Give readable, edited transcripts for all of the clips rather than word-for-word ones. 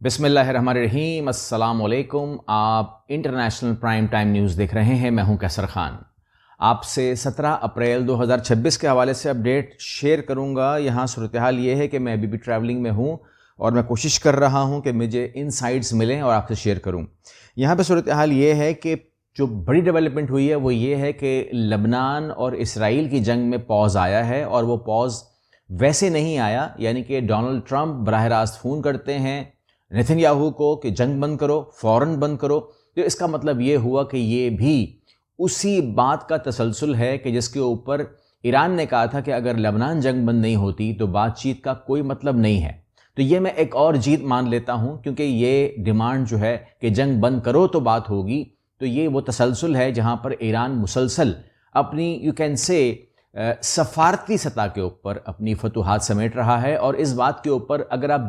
بسم اللہ الرحمن الرحیم، السلام علیکم۔ آپ انٹرنیشنل پرائم ٹائم نیوز دیکھ رہے ہیں۔ میں ہوں کیسر خان۔ آپ سے 17 اپریل 2026 کے حوالے سے اپڈیٹ شیئر کروں گا۔ یہاں صورتحال یہ ہے کہ میں ابھی بھی ٹریولنگ میں ہوں اور میں کوشش کر رہا ہوں کہ مجھے انسائٹس ملیں اور آپ سے شیئر کروں۔ یہاں پہ صورتحال یہ ہے کہ جو بڑی ڈیولپمنٹ ہوئی ہے وہ یہ ہے کہ لبنان اور اسرائیل کی جنگ میں پاز آیا ہے، اور وہ پاز ویسے نہیں آیا، یعنی کہ ڈونلڈ ٹرمپ براہ راست فون کرتے ہیں نیتن یاہو کو کہ جنگ بند کرو، فوراً بند کرو۔ تو اس کا مطلب یہ ہوا کہ یہ بھی اسی بات کا تسلسل ہے کہ جس کے اوپر ایران نے کہا تھا کہ اگر لبنان جنگ بند نہیں ہوتی تو بات چیت کا کوئی مطلب نہیں ہے۔ تو یہ میں ایک اور جیت مان لیتا ہوں، کیونکہ یہ ڈیمانڈ جو ہے کہ جنگ بند کرو تو بات ہوگی، تو یہ وہ تسلسل ہے جہاں پر ایران مسلسل اپنی یو کین سے سفارتی سطح کے اوپر اپنی فتوحات سمیٹ رہا ہے۔ اور اس بات کے اوپر اگر آپ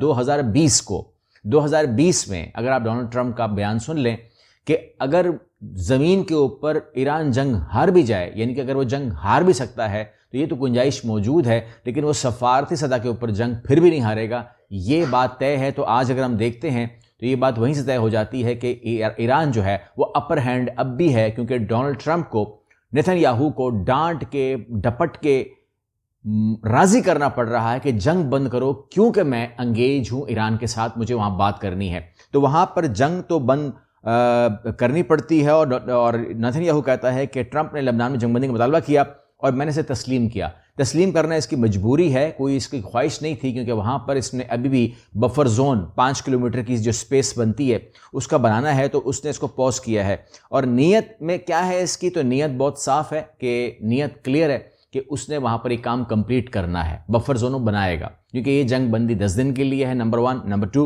2020 میں اگر آپ ڈونلڈ ٹرمپ کا بیان سن لیں کہ اگر زمین کے اوپر ایران جنگ ہار بھی جائے، یعنی کہ اگر وہ جنگ ہار بھی سکتا ہے تو یہ تو گنجائش موجود ہے، لیکن وہ سفارتی سطح کے اوپر جنگ پھر بھی نہیں ہارے گا، یہ بات طے ہے۔ تو آج اگر ہم دیکھتے ہیں تو یہ بات وہیں سے طے ہو جاتی ہے کہ ایران جو ہے وہ اپر ہینڈ اب بھی ہے، کیونکہ ڈونلڈ ٹرمپ کو نیتن یاہو کو ڈانٹ کے ڈپٹ کے راضی کرنا پڑ رہا ہے کہ جنگ بند کرو، کیونکہ میں انگیج ہوں ایران کے ساتھ، مجھے وہاں بات کرنی ہے۔ تو وہاں پر جنگ تو بند کرنی پڑتی ہے، اور نیتن یاہو کہتا ہے کہ ٹرمپ نے لبنان میں جنگ بندی کا مطالبہ کیا اور میں نے اسے تسلیم کیا۔ تسلیم کرنا اس کی مجبوری ہے، کوئی اس کی خواہش نہیں تھی، کیونکہ وہاں پر اس نے ابھی بھی بفر زون 5 کلومیٹر کی جو سپیس بنتی ہے اس کا بنانا ہے، تو اس نے اس کو پوز کیا ہے۔ اور نیت میں کیا ہے اس کی؟ تو نیت بہت صاف ہے، کہ نیت کلیئر ہے کہ اس نے وہاں پر ایک کام کمپلیٹ کرنا ہے، بفر زونوں بنائے گا، کیونکہ یہ جنگ بندی 10 دن کے لیے ہے، نمبر 1۔ نمبر 2،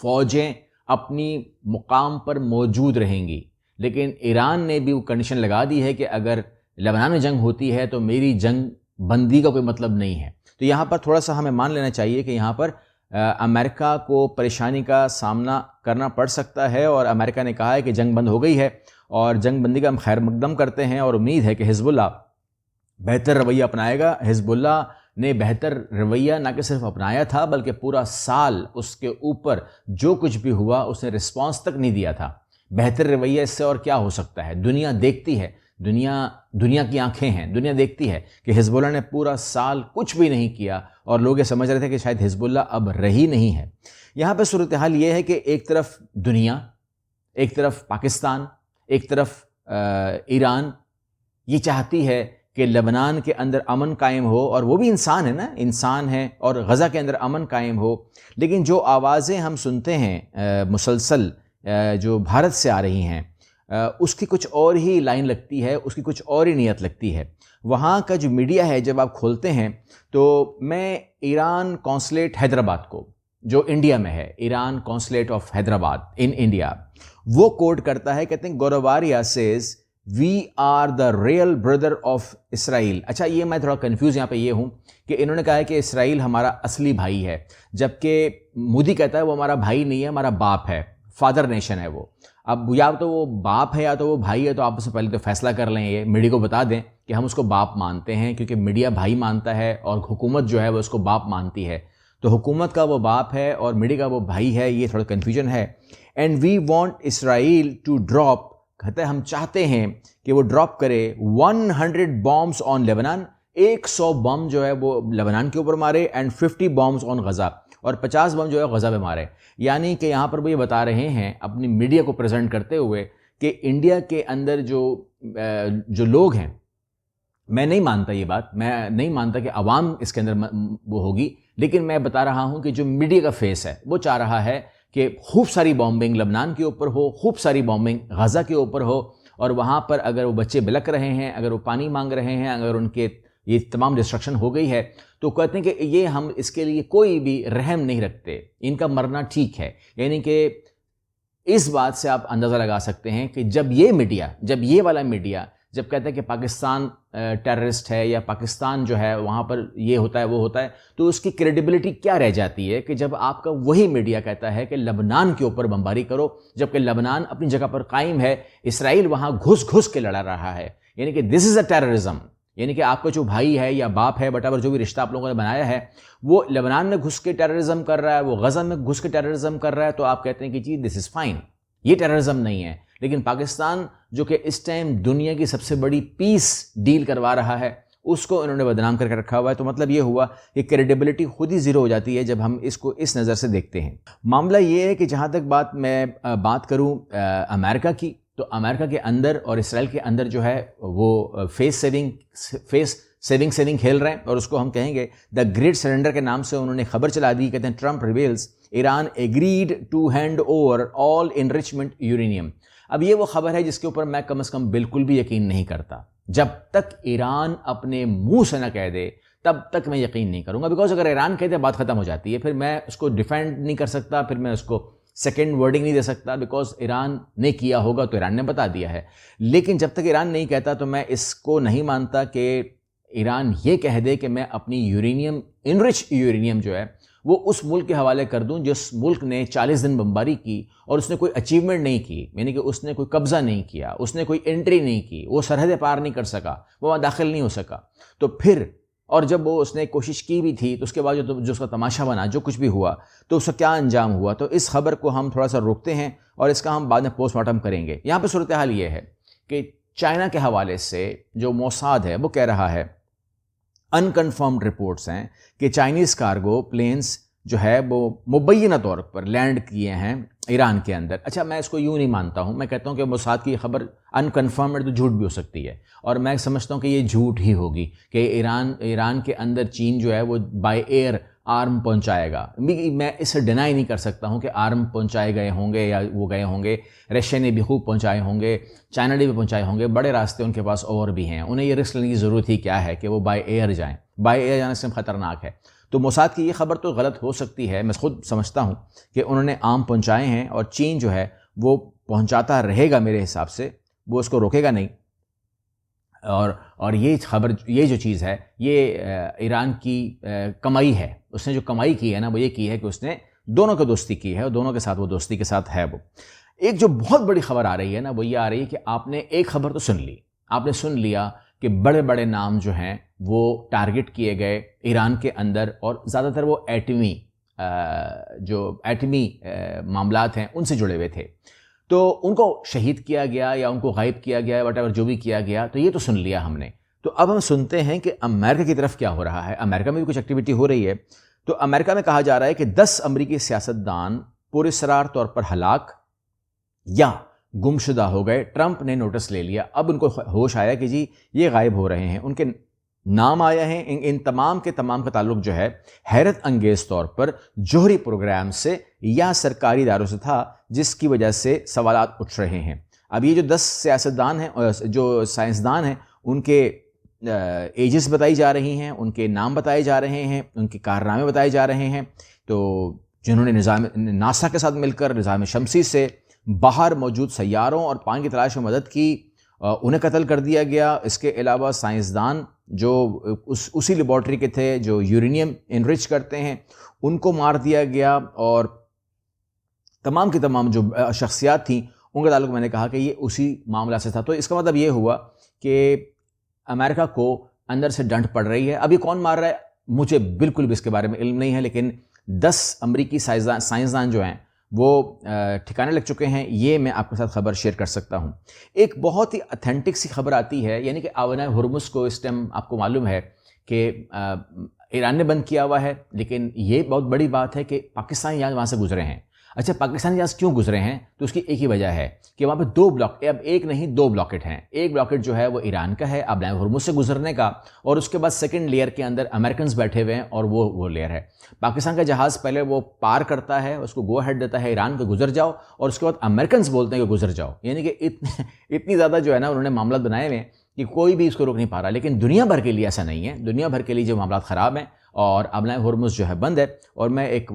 فوجیں اپنی مقام پر موجود رہیں گی، لیکن ایران نے بھی وہ کنڈیشن لگا دی ہے کہ اگر لبنان میں جنگ ہوتی ہے تو میری جنگ بندی کا کوئی مطلب نہیں ہے۔ تو یہاں پر تھوڑا سا ہمیں مان لینا چاہیے کہ یہاں پر امریکہ کو پریشانی کا سامنا کرنا پڑ سکتا ہے، اور امریکہ نے کہا ہے کہ جنگ بند ہو گئی ہے اور جنگ بندی کا ہم خیر مقدم کرتے ہیں، اور امید ہے کہ حزب اللہ بہتر رویہ اپنائے گا۔ حزب اللہ نے بہتر رویہ نہ کہ صرف اپنایا تھا، بلکہ پورا سال اس کے اوپر جو کچھ بھی ہوا اس نے رسپانس تک نہیں دیا تھا۔ بہتر رویہ اس سے اور کیا ہو سکتا ہے؟ دنیا دیکھتی ہے، دنیا کی آنکھیں ہیں، دنیا دیکھتی ہے کہ حزب اللہ نے پورا سال کچھ بھی نہیں کیا، اور لوگ یہ سمجھ رہے تھے کہ شاید حزب اللہ اب رہی نہیں ہے۔ یہاں پہ صورتحال یہ ہے کہ ایک طرف دنیا، ایک طرف پاکستان، ایک طرف ایران یہ چاہتی ہے کہ لبنان کے اندر امن قائم ہو، اور وہ بھی انسان ہے نا، انسان ہے، اور غزہ کے اندر امن قائم ہو۔ لیکن جو آوازیں ہم سنتے ہیں مسلسل جو بھارت سے آ رہی ہیں، اس کی کچھ اور ہی لائن لگتی ہے، اس کی کچھ اور ہی نیت لگتی ہے۔ وہاں کا جو میڈیا ہے جب آپ کھولتے ہیں تو میں ایران قونصلیٹ حیدرآباد کو، جو انڈیا میں ہے، Iran consulate of Hyderabad in India, وہ کوٹ کرتا ہے، کہتے ہیں گورواریا says we are the real brother of Israel. اچھا، یہ میں تھوڑا کنفیوز یہاں پہ یہ ہوں کہ انہوں نے کہا ہے کہ اسرائیل ہمارا اصلی بھائی ہے، جبکہ مودی کہتا ہے وہ ہمارا بھائی نہیں ہے، ہمارا باپ ہے، فادر نیشن ہے وہ۔ اب یا تو وہ باپ ہے یا تو وہ بھائی ہے، تو آپ اس سے پہلے تو فیصلہ کر لیں، یہ میڈیا کو بتا دیں کہ ہم اس کو باپ مانتے ہیں، کیونکہ میڈیا بھائی مانتا ہے اور حکومت جو ہے وہ اس کو باپ مانتی ہے۔ تو حکومت کا وہ باپ ہے اور میڈیا کا وہ بھائی ہے، یہ تھوڑا کنفیوژن ہے۔ And we want Israel to drop, کہتے ہیں ہم چاہتے ہیں کہ وہ ڈراپ کرے 100 بامبس آن لیبنان، 100 بم جو ہے وہ لبنان کے اوپر مارے، اینڈ 50 بامبس آن غزہ، اور 50 بم جو ہے غزہ پہ مارے۔ یعنی کہ یہاں پر وہ یہ بتا رہے ہیں اپنی میڈیا کو پریزنٹ کرتے ہوئے کہ انڈیا کے اندر جو لوگ ہیں، میں نہیں مانتا یہ بات، میں نہیں مانتا کہ عوام اس کے اندر وہ ہوگی، لیکن میں بتا رہا ہوں کہ جو میڈیا کا فیس ہے وہ چاہ رہا ہے کہ خوب ساری بامبنگ لبنان کے اوپر ہو، خوب ساری بامبنگ غزہ کے اوپر ہو، اور وہاں پر اگر وہ بچے بلک رہے ہیں، اگر وہ پانی مانگ رہے ہیں، اگر ان کے یہ تمام ڈسٹرکشن ہو گئی ہے، تو کہتے ہیں کہ یہ ہم اس کے لیے کوئی بھی رحم نہیں رکھتے، ان کا مرنا ٹھیک ہے۔ یعنی کہ اس بات سے آپ اندازہ لگا سکتے ہیں کہ جب یہ والا میڈیا جب کہتا ہے کہ پاکستان ٹیررسٹ ہے، یا پاکستان جو ہے وہاں پر یہ ہوتا ہے وہ ہوتا ہے، تو اس کی کریڈیبلٹی کیا رہ جاتی ہے کہ جب آپ کا وہی میڈیا کہتا ہے کہ لبنان کے اوپر بمباری کرو، جبکہ لبنان اپنی جگہ پر قائم ہے، اسرائیل وہاں گھس کے لڑا رہا ہے۔ یعنی کہ دس از اے ٹیررزم۔ یعنی کہ آپ کا جو بھائی ہے یا باپ ہے whatever جو بھی رشتہ آپ لوگوں نے بنایا ہے وہ لبنان میں گھس کے ٹیررزم کر رہا ہے, وہ غزہ میں گھس کے ٹیررزم کر رہا ہے, تو آپ کہتے ہیں کہ جی دس از فائن, یہ ٹیررزم نہیں ہے. لیکن پاکستان جو کہ اس ٹائم دنیا کی سب سے بڑی پیس ڈیل کروا رہا ہے اس کو انہوں نے بدنام کر کے رکھا ہوا ہے. تو مطلب یہ ہوا کہ کریڈیبلٹی خود ہی زیرو ہو جاتی ہے جب ہم اس کو اس نظر سے دیکھتے ہیں. معاملہ یہ ہے کہ جہاں تک میں بات کروں امریکہ کی, تو امریکہ کے اندر اور اسرائیل کے اندر جو ہے وہ فیس سیونگ کھیل رہے ہیں, اور اس کو ہم کہیں گے دا گریٹ سرنڈر کے نام سے انہوں نے خبر چلا دی. کہتے ہیں Trump reveals Iran agreed to hand over all enrichment uranium. اب یہ وہ خبر ہے جس کے اوپر میں کم از کم بالکل بھی یقین نہیں کرتا. جب تک ایران اپنے منہ سے نہ کہہ دے تب تک میں یقین نہیں کروں گا, بیکاز اگر ایران کہتے بات ختم ہو جاتی ہے, پھر میں اس کو ڈیفینڈ نہیں کر سکتا, پھر میں اس کو سیکنڈ ورڈنگ نہیں دے سکتا, بیکاز ایران نے کیا ہوگا تو ایران نے بتا دیا ہے. لیکن جب تک ایران نہیں کہتا تو میں اس کو نہیں مانتا کہ ایران یہ کہہ دے کہ میں اپنی یورینیم انرچ یورینیم جو ہے وہ اس ملک کے حوالے کر دوں جس ملک نے 40 دن بمباری کی اور اس نے کوئی اچیومنٹ نہیں کی, یعنی کہ اس نے کوئی قبضہ نہیں کیا, اس نے کوئی انٹری نہیں کی, وہ سرحدیں پار نہیں کر سکا, وہ وہاں داخل نہیں ہو سکا. تو پھر اور جب وہ اس نے کوشش کی بھی تھی تو اس کے بعد جو اس کا تماشا بنا, جو کچھ بھی ہوا, تو اس کا کیا انجام ہوا. تو اس خبر کو ہم تھوڑا سا روکتے ہیں اور اس کا ہم بعد میں پوسٹ مارٹم کریں گے. یہاں پہ صورتحال یہ ہے کہ چائنا کے حوالے سے جو موساد ہے وہ کہہ رہا ہے, انکنفرمڈ رپورٹس ہیں کہ چائنیز کارگو پلینز جو ہے وہ مبینہ طور پر لینڈ کیے ہیں ایران کے اندر. اچھا میں اس کو یوں نہیں مانتا ہوں, میں کہتا ہوں کہ موساد کی خبر انکنفرمڈ تو جھوٹ بھی ہو سکتی ہے, اور میں سمجھتا ہوں کہ یہ جھوٹ ہی ہوگی کہ ایران کے اندر چین جو ہے وہ بائی ایئر آرم پہنچائے گا. میں اسے ڈینائی نہیں کر سکتا ہوں کہ آرم پہنچائے گئے ہوں گے یا وہ گئے ہوں گے, رشیا نے بھی خوب پہنچائے ہوں گے, چائنا نے بھی پہنچائے ہوں گے, بڑے راستے ان کے پاس اور بھی ہیں, انہیں یہ رسک لینے کی ضرورت ہی کیا ہے کہ وہ بائی ایئر جائیں. بائی ایئر جانے سے خطرناک ہے. تو موساد کی یہ خبر تو غلط ہو سکتی ہے, میں خود سمجھتا ہوں کہ انہوں نے آرم پہنچائے ہیں اور چین جو ہے وہ پہنچاتا رہے گا, میرے حساب سے وہ اس کو روکے گا نہیں. اور یہ خبر, یہ جو چیز ہے یہ ایران کی کمائی ہے. اس نے جو کمائی کی ہے نا وہ یہ کی ہے کہ اس نے دونوں کو دوستی کی ہے, اور دونوں کے ساتھ وہ دوستی کے ساتھ ہے. وہ ایک جو بہت بڑی خبر آ رہی ہے نا وہ یہ آ رہی ہے کہ آپ نے ایک خبر تو سن لی, آپ نے سن لیا کہ بڑے بڑے نام جو ہیں وہ ٹارگٹ کیے گئے ایران کے اندر, اور زیادہ تر وہ ایٹمی معاملات ہیں ان سے جڑے ہوئے تھے. تو ان کو شہید کیا گیا یا ان کو غائب کیا گیا, واٹ ایور جو بھی کیا گیا, تو یہ تو سن لیا ہم نے. تو اب ہم سنتے ہیں کہ امریکہ کی طرف کیا ہو رہا ہے. امریکہ میں بھی کچھ ایکٹیویٹی ہو رہی ہے. تو امریکہ میں کہا جا رہا ہے کہ 10 امریکی سیاستدان پراسرار طور پر ہلاک یا گمشدہ ہو گئے. ٹرمپ نے نوٹس لے لیا, اب ان کو ہوش آیا کہ جی یہ غائب ہو رہے ہیں, ان کے نام آیا ہے. ان تمام کے تمام کا تعلق جو ہے حیرت انگیز طور پر جوہری پروگرام سے یا سرکاری اداروں سے تھا, جس کی وجہ سے سوالات اٹھ رہے ہیں. اب یہ جو 10 سیاستدان ہیں, جو سائنسدان ہیں, ان کے ایجز بتائی جا رہی ہیں, ان کے نام بتائے جا رہے ہیں, ان کے کارنامے بتائے جا رہے ہیں. تو جنہوں نے ناسا کے ساتھ مل کر نظام شمسی سے باہر موجود سیاروں اور پانی کی تلاش میں مدد کی, انہیں قتل کر دیا گیا. اس کے علاوہ سائنسدان جو اسی لیبارٹری کے تھے جو یورینیم انرچ کرتے ہیں, ان کو مار دیا گیا. اور تمام کی تمام جو شخصیات تھیں ان کا تعلق میں نے کہا کہ یہ اسی معاملہ سے تھا. تو اس کا مطلب یہ ہوا کہ امریکہ کو اندر سے ڈنٹ پڑ رہی ہے. اب یہ کون مار رہا ہے مجھے بالکل بھی اس کے بارے میں علم نہیں ہے, لیکن 10 امریکی سائنسدان جو ہیں وہ ٹھکانے لگ چکے ہیں. یہ میں آپ کے ساتھ خبر شیئر کر سکتا ہوں. ایک بہت ہی اتھینٹک سی خبر آتی ہے, یعنی کہ آونہ ہرمز کو اس ٹائم آپ کو معلوم ہے کہ ایران نے بند کیا ہوا ہے, لیکن یہ بہت بڑی بات ہے کہ پاکستانی جہاز وہاں سے گزرے ہیں. اچھا پاکستانی جہاز کیوں گزرے ہیں, تو اس کی ایک ہی وجہ ہے کہ وہاں پہ 2 ایک نہیں 2 بلاکٹ ہیں. ایک بلاکٹ جو ہے وہ ایران کا ہے آبنائے ہرمز سے گزرنے کا, اور اس کے بعد سیکنڈ لیئر کے اندر امریکنز بیٹھے ہوئے ہیں, اور وہ لیئر ہے. پاکستان کا جہاز پہلے وہ پار کرتا ہے, اس کو گو ہیڈ دیتا ہے ایران کو گزر جاؤ, اور اس کے بعد امریکنز بولتے ہیں کہ گزر جاؤ. یعنی کہ اتنی زیادہ جو ہے نا انہوں نے معاملات بنائے ہوئے ہیں کہ کوئی بھی اس کو روک نہیں پا رہا. لیکن دنیا بھر کے لیے ایسا نہیں ہے, دنیا بھر کے لیے جو معاملات خراب ہیں اور آبنائے ہرمز جو ہے بند ہے. اور میں ایک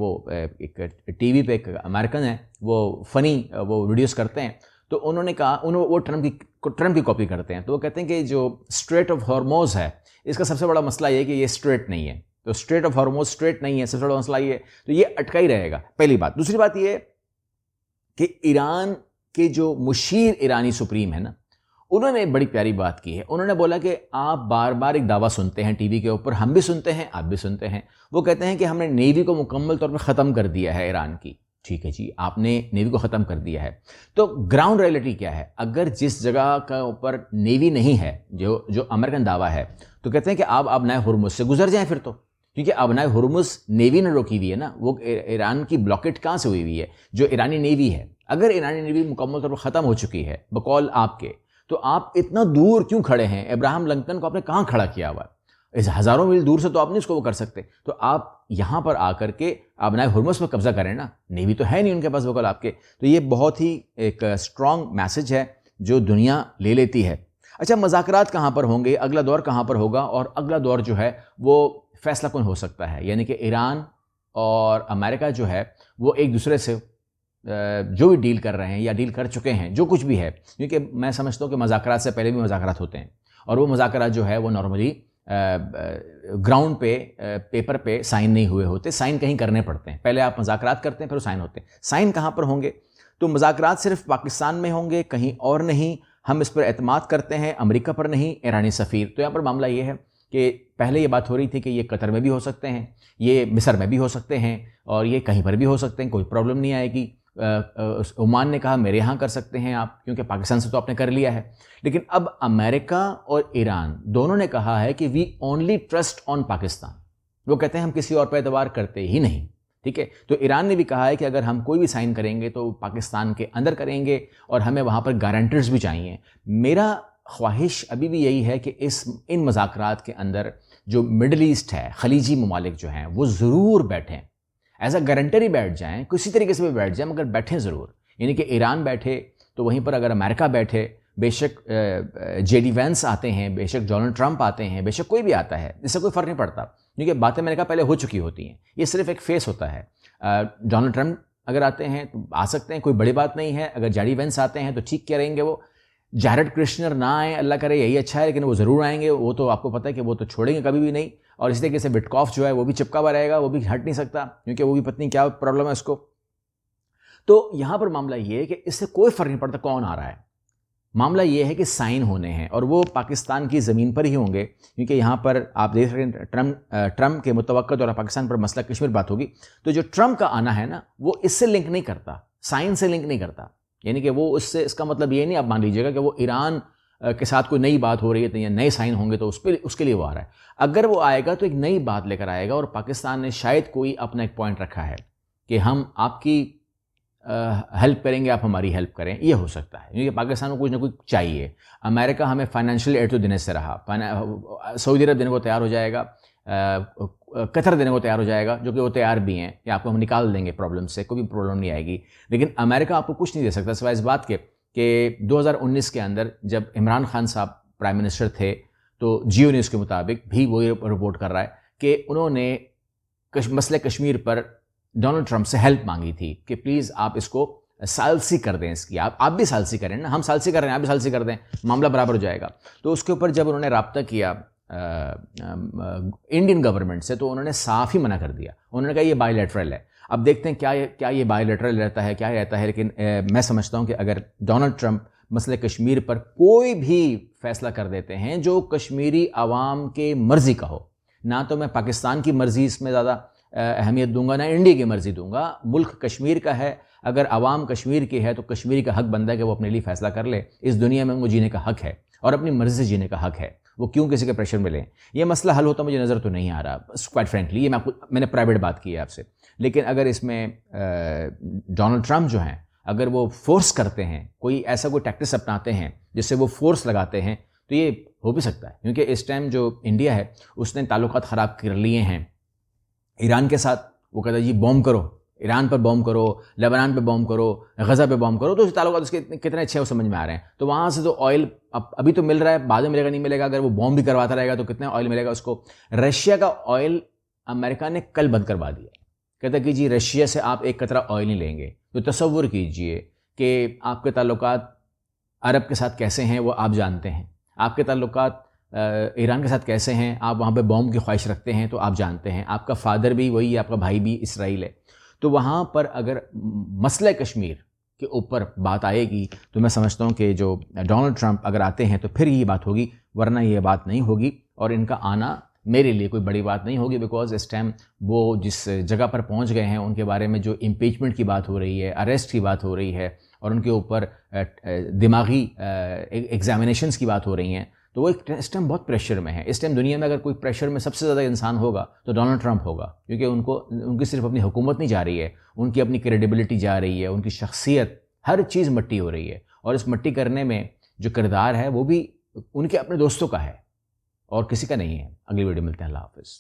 ٹی وی پہ ایک امریکن ہے, وہ فنی وہ ویڈیوز کرتے ہیں, تو انہوں نے کہا وہ ٹرمپ کی کاپی کرتے ہیں. تو وہ کہتے ہیں کہ جو اسٹریٹ آف ہارموز ہے اس کا سب سے بڑا مسئلہ یہ ہے کہ یہ اسٹریٹ نہیں ہے. تو اسٹریٹ آف ہارموز اسٹریٹ نہیں ہے, سب سے بڑا مسئلہ یہ ہے. تو یہ اٹکا ہی رہے گا, پہلی بات. دوسری بات یہ کہ ایران کے جو مشیر ایرانی سپریم ہے نا, انہوں نے بڑی پیاری بات کی ہے. انہوں نے بولا کہ آپ بار بار ایک دعویٰ سنتے ہیں ٹی وی کے اوپر, ہم بھی سنتے ہیں, آپ بھی سنتے ہیں. وہ کہتے ہیں کہ ہم نے نیوی کو مکمل طور پر ختم کر دیا ہے ایران کی. ٹھیک ہے جی, آپ نے نیوی کو ختم کر دیا ہے, تو گراؤنڈ ریئلٹی کیا ہے؟ اگر جس جگہ کا اوپر نیوی نہیں ہے, جو امریکن دعویٰ ہے, تو کہتے ہیں کہ آپ آبنائے ہرمز سے گزر جائیں پھر تو, کیونکہ آبنائے ہرمز نیوی نے روکی ہوئی ہے نا, وہ ایران کی بلاکٹ کہاں سے ہوئی ہوئی ہے؟ جو ایرانی نیوی ہے. اگر ایرانی نیوی مکمل طور پر ختم ہو چکی ہے بقول آپ کے, تو آپ اتنا دور کیوں کھڑے ہیں؟ ابراہم لنکن کو آپ نے کہاں کھڑا کیا ہوا ہے؟ اس ہزاروں میل دور سے تو آپ نہیں اس کو وہ کر سکتے. تو آپ یہاں پر آ کر کے آبنائے ہرمز پر قبضہ کریں نا, نیوی تو ہے نہیں ان کے پاس بقول آپ کے. تو یہ بہت ہی ایک اسٹرانگ میسج ہے جو دنیا لے لیتی ہے. اچھا, مذاکرات کہاں پر ہوں گے؟ اگلا دور کہاں پر ہوگا؟ اور اگلا دور جو ہے وہ فیصلہ کن ہو سکتا ہے, یعنی کہ ایران اور امریکہ جو ہے وہ ایک دوسرے سے جو بھی ڈیل کر رہے ہیں یا ڈیل کر چکے ہیں, جو کچھ بھی ہے, کیونکہ میں سمجھتا ہوں کہ مذاکرات سے پہلے بھی مذاکرات ہوتے ہیں, اور وہ مذاکرات جو ہے وہ نارملی گراؤنڈ پہ پیپر پہ سائن نہیں ہوئے ہوتے, سائن کہیں کرنے پڑتے ہیں. پہلے آپ مذاکرات کرتے ہیں پھر وہ سائن ہوتے ہیں. سائن کہاں پر ہوں گے؟ تو مذاکرات صرف پاکستان میں ہوں گے, کہیں اور نہیں. ہم اس پر اعتماد کرتے ہیں, امریکہ پر نہیں, ایرانی سفیر. تو یہاں پر معاملہ یہ ہے کہ پہلے یہ بات ہو رہی تھی کہ یہ قطر میں بھی ہو سکتے ہیں, یہ مصر میں بھی ہو سکتے ہیں, اور یہ کہیں پر بھی ہو سکتے ہیں, کوئی پرابلم نہیں آئے گی. عمان نے کہا میرے یہاں کر سکتے ہیں آپ, کیونکہ پاکستان سے تو آپ نے کر لیا ہے. لیکن اب امریکہ اور ایران دونوں نے کہا ہے کہ we only trust on Pakistan. وہ کہتے ہیں ہم کسی اور پہ اعتبار کرتے ہی نہیں. ٹھیک ہے, تو ایران نے بھی کہا ہے کہ اگر ہم کوئی بھی سائن کریں گے تو پاکستان کے اندر کریں گے, اور ہمیں وہاں پر گارنٹرز بھی چاہیے. میرا خواہش ابھی بھی یہی ہے کہ ان مذاکرات کے اندر جو مڈل ایسٹ ہے, خلیجی ممالک جو ہیں, وہ ضرور بیٹھیں, ایز اے گارنٹر ہی بیٹھ جائیں, کسی طریقے سے بھی بیٹھ جائیں, مگر بیٹھیں ضرور. یعنی کہ ایران بیٹھے تو وہیں پر اگر امریکہ بیٹھے, بے شک جے ڈی وینس آتے ہیں, بے شک ڈونلڈ ٹرمپ آتے ہیں, بے شک کوئی بھی آتا ہے, اس سے کوئی فرق نہیں پڑتا, کیونکہ باتیں میں نے کہا پہلے ہو چکی ہوتی ہیں. یہ صرف ایک فیس ہوتا ہے. ڈونلڈ ٹرمپ اگر آتے ہیں تو آ سکتے ہیں, کوئی بڑی بات نہیں ہے. اگر جے ڈی وینس آتے ہیں تو ٹھیک کیا رہیں گے. وہ جیرڈ کرشنر نہ آئیں, اللہ کرے, یہی اچھا ہے, لیکن وہ ضرور آئیں گے. وہ تو آپ کو پتہ ہے کہ وہ تو چھوڑیں گے کبھی بھی نہیں. اور اس طریقے سے بٹکوف جو ہے وہ بھی چپکا ہوا رہے گا, وہ بھی ہٹ نہیں سکتا, کیونکہ وہ بھی پتہ نہیں کیا پرابلم ہے اس کو. تو یہاں پر معاملہ یہ ہے کہ اس سے کوئی فرق نہیں پڑتا کون آ رہا ہے. معاملہ یہ ہے کہ سائن ہونے ہیں, اور وہ پاکستان کی زمین پر ہی ہوں گے, کیونکہ یہاں پر آپ دیکھ رہے ہیں ٹرمپ کے متوقع دورہ پاکستان پر مسئلہ کشمیر بات ہوگی. تو جو ٹرمپ کا آنا ہے نا, وہ اس سے لنک نہیں کرتا, سائن سے لنک نہیں کرتا. یعنی کہ وہ اس کا مطلب یہ نہیں آپ مان لیجیے گا کہ وہ ایران کے ساتھ کوئی نئی بات ہو رہی ہے یا نئے سائن ہوں گے تو اس کے لیے وہ آ رہا ہے. اگر وہ آئے گا تو ایک نئی بات لے کر آئے گا, اور پاکستان نے شاید کوئی اپنا ایک پوائنٹ رکھا ہے کہ ہم آپ کی ہیلپ کریں گے, آپ ہماری ہیلپ کریں. یہ ہو سکتا ہے, کیونکہ پاکستان کو کچھ نہ کچھ چاہیے. امریکہ ہمیں فائنینشیل ایڈ تو دینے سے رہا, سعودی عرب دینے کو تیار ہو جائے گا, قطر دینے کو تیار ہو جائے گا, جو کہ وہ تیار بھی ہیں, یا آپ کو ہم نکال دیں گے پرابلم سے, کوئی بھی پرابلم نہیں آئے گی. لیکن امریکہ آپ کو کچھ نہیں دے سکتا سوائے اس بات کے کہ 2019 کے اندر جب عمران خان صاحب پرائم منسٹر تھے, تو جیو نیوز کے مطابق بھی وہی رپورٹ کر رہا ہے کہ انہوں نے مسئلہ کشمیر پر ڈونلڈ ٹرمپ سے ہیلپ مانگی تھی کہ پلیز آپ اس کو سالسی کر دیں, اس کی آپ بھی سالسی کریں نا, ہم سالسی کر رہے ہیں, آپ بھی سالسی کر دیں, معاملہ برابر ہو جائے گا. تو اس کے اوپر جب انہوں نے رابطہ کیا انڈین گورنمنٹ سے, تو انہوں نے صاف ہی منع کر دیا. انہوں نے کہا یہ بائی لیٹرل ہے. اب دیکھتے ہیں کیا یہ بائی لیٹرل رہتا ہے, کیا رہتا ہے. لیکن میں سمجھتا ہوں کہ اگر ڈونلڈ ٹرمپ مسئلہ کشمیر پر کوئی بھی فیصلہ کر دیتے ہیں جو کشمیری عوام کے مرضی کا ہو, نہ تو میں پاکستان کی مرضی اس میں زیادہ اہمیت دوں گا, نہ انڈیا کی مرضی دوں گا. ملک کشمیر کا ہے, اگر عوام کشمیر کی ہے تو کشمیری کا حق بنتا ہے کہ وہ اپنے لیے فیصلہ کر لے. اس دنیا میں ان کو جینے کا حق ہے, اور اپنی مرضی سے جینے کا حق ہے. وہ کیوں کسی کے پریشر میں لیں؟ یہ مسئلہ حل ہوتا مجھے نظر تو نہیں آ رہا, کوائٹ فرینکلی. یہ میں نے پرائیویٹ بات کی ہے آپ سے. لیکن اگر اس میں ڈونلڈ ٹرمپ جو ہیں, اگر وہ فورس کرتے ہیں, کوئی ایسا کوئی ٹیکٹس اپناتے ہیں جس سے وہ فورس لگاتے ہیں, تو یہ ہو بھی سکتا ہے. کیونکہ اس ٹائم جو انڈیا ہے اس نے تعلقات خراب کر لیے ہیں ایران کے ساتھ. وہ کہتا ہے جی بوم کرو, ایران پر بوم کرو, لبنان پہ بوم کرو, غزہ پہ بوم کرو. تو اس تعلقات اس کے کتنے اچھے وہ سمجھ میں آ رہے ہیں. تو وہاں سے تو آئل ابھی تو مل رہا ہے, بعد میں ملے گا نہیں ملے گا. اگر وہ بوم بھی کرواتا رہے گا تو کتنا آئل ملے گا اس کو. رشیا کا آئل امریکہ نے کل بند کروا دیا. کہتا کہ جی رشیا سے آپ ایک قطرہ آئل نہیں لیں گے. تو تصور کیجئے کہ آپ کے تعلقات عرب کے ساتھ کیسے ہیں وہ آپ جانتے ہیں, آپ کے تعلقات ایران کے ساتھ کیسے ہیں, آپ وہاں پہ بوم کی خواہش رکھتے ہیں تو آپ جانتے ہیں. آپ کا فادر بھی وہی ہے, آپ کا بھائی بھی اسرائیل ہے. تو وہاں پر اگر مسئلہ کشمیر کے اوپر بات آئے گی تو میں سمجھتا ہوں کہ جو ڈونلڈ ٹرمپ اگر آتے ہیں تو پھر یہ بات ہوگی، ورنہ یہ بات نہیں ہوگی. اور ان کا آنا میرے لیے کوئی بڑی بات نہیں ہوگی، بیکاز اس ٹائم وہ جس جگہ پر پہنچ گئے ہیں، ان کے بارے میں جو امپیچمنٹ کی بات ہو رہی ہے، اریسٹ کی بات ہو رہی ہے، اور ان کے اوپر دماغی ایگزامینیشنز کی بات ہو رہی ہیں، تو وہ اس ٹائم بہت پریشر میں ہے. اس ٹائم دنیا میں اگر کوئی پریشر میں سب سے زیادہ انسان ہوگا تو ڈونلڈ ٹرمپ ہوگا، کیونکہ ان کی صرف اپنی حکومت نہیں جا رہی ہے، ان کی اپنی کریڈیبلٹی جا رہی ہے، ان کی شخصیت، ہر چیز مٹی ہو رہی ہے. اور اس مٹی کرنے میں جو کردار ہے وہ بھی ان کے اپنے دوستوں کا ہے اور کسی کا نہیں ہے. اگلی ویڈیو ملتے ہیں. اللہ حافظ.